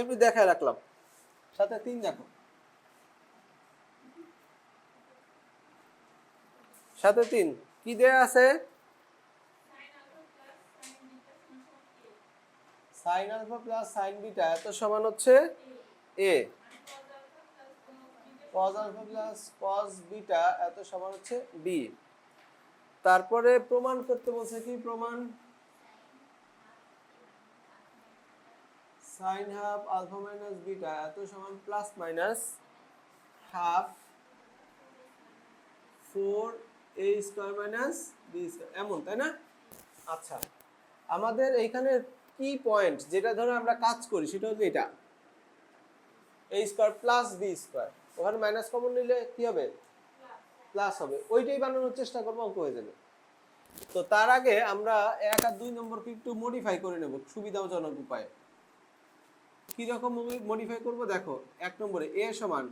আমি দেখায় রাখলাম। সাথে 3 দেখো, সাথে 3 কি দেয়া আছে? sin alpha plus sin beta এত সমান হচ্ছে a, cos alpha plus cos beta এত সমান হচ্ছে b। তারপরে প্রমাণ করতে বলছে কি? প্রমাণ sin half alpha minus beta এত সমান plus minus half 4a square minus b square, এমন, তাই না? আচ্ছা, আমাদের এইখানে কি পয়েন্ট যেটা ধরে আমরা কাজ করি সেটা হচ্ছে এটা, a square plus b square. ওখানে মাইনাস কমন নিলে কি হবে? প্লাস হবে। ওইটাই বানানোর চেষ্টা করবো, অঙ্ক হয়ে যাবে। তো তার আগে আমরা 1 আর 2 নম্বরকে একটু মডিফাই করে নেব সুবিধাজনক উপায়ে। কি রকম মডিফাই করব দেখো। 1 নম্বরে a সমান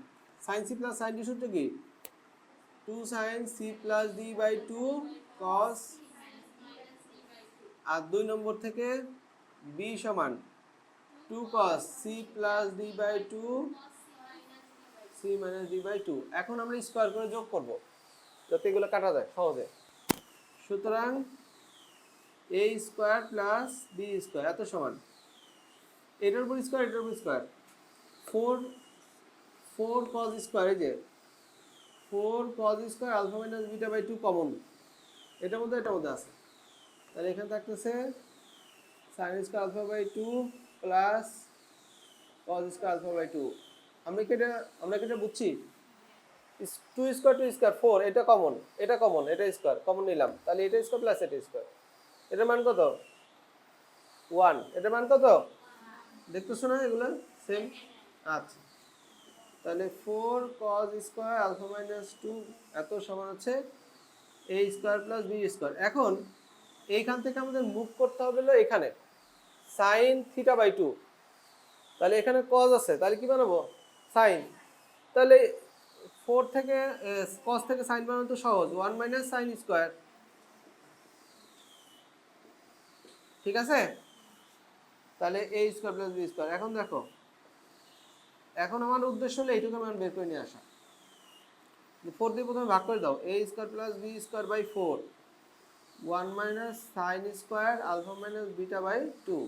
sin c plus sin d সূত্র কি? 2 sin c plus d by 2 cos। আর 2 নম্বর থেকে b সমান 2 cos c plus d by 2 c minus d by 2। এখন আমরা স্কয়ার করে যোগ করব যাতে এগুলো কাটা যায় সহজে। সুতরাং a square plus b square এত সমান এটার উপর স্কয়ার, এটার উপর স্কয়ার, 4 cos স্কয়ার, এই যে 4 cos square alpha minus beta by 2 common, এটার মধ্যে আছে। তাহলে এখানে থাকতেছে sin square alpha by 2 plus cos square alpha by 2। আমরা কি এটা বুঝছি? 2 স্কয়ার 2 স্কয়ার 4, এটা কমন, এটা কমন, এটা স্কয়ার কমন নিলাম, তাহলে এটা স্কয়ার প্লাস এটা স্কয়ার। এটার মান কত? 1। এটার মান কত? দেখতেছো না এগুলো সেম? আচ্ছা, তাহলে 4 cos স্কয়ার আলফা মাইনাস 2 এত সমান হচ্ছে a square plus b square. এখন এইখান থেকে আমাদের মুভ করতে হবে হলো এখানে sin থিটা বাই 2। তাহলে এখানে cos আছে, তাহলে কি বানাবো? sin। তাহলে 4 থেকে cos থেকে sin বানানো তো সহজ, 1 মাইনাস sin স্কয়ার। ঠিক আছে? তাহলে a square plus b square. এখন দেখো, এখন আমার উদ্দেশ্য হলো এইটুকু মান বের করে নিয়ে আসা। 4 দিয়ে প্রথমে ভাগ করে দাও, a square plus b square by 4, 1 minus sin square alpha minus beta by 2।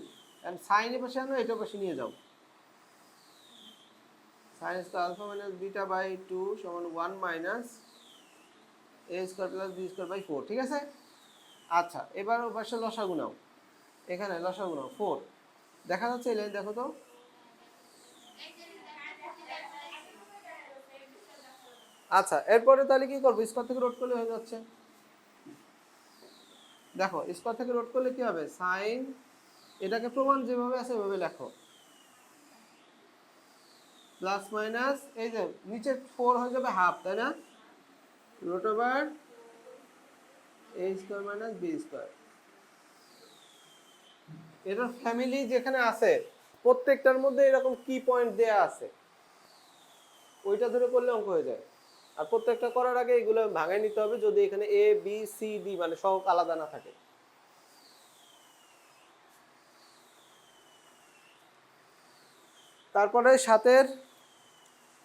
And sin এর পাশে আনো, এটার পাশে নিয়ে যাও। sin square alpha minus beta by 2 সমান 1 minus a square plus b square by 4। ঠিক আছে? আচ্ছা, এবার ওর পাশে লসাগু নাও। এখানে লসাগু নাও 4। দেখা যাচ্ছে এই লাইন? দেখো তো। আচ্ছা, এরপরে তাহলে কি করবো? স্কয়ার থেকে রোড করলে হয়ে যাচ্ছে। দেখো, স্কয়ার থেকে রোড করলে কি হবে? sin, এটাকে প্রমাণ যেভাবে আছে ওইভাবে লেখো, প্লাস মাইনাস এই যে নিচে 4 হয়ে যাবে হাফ, তাই না? Root over a square minus b square. এটা ফ্যামিলি যেখানে আছে প্রত্যেকটার মধ্যে এরকম কি পয়েন্ট দেয়া আছে, ওইটা ধরে করলে অঙ্ক হয়ে যায়। আর প্রত্যেকটা করার আগে এগুলো ভাঙায় নিতে হবে যদি এখানে a b c d মানে সহগ আলাদা না থাকে। তারপরে 7-এর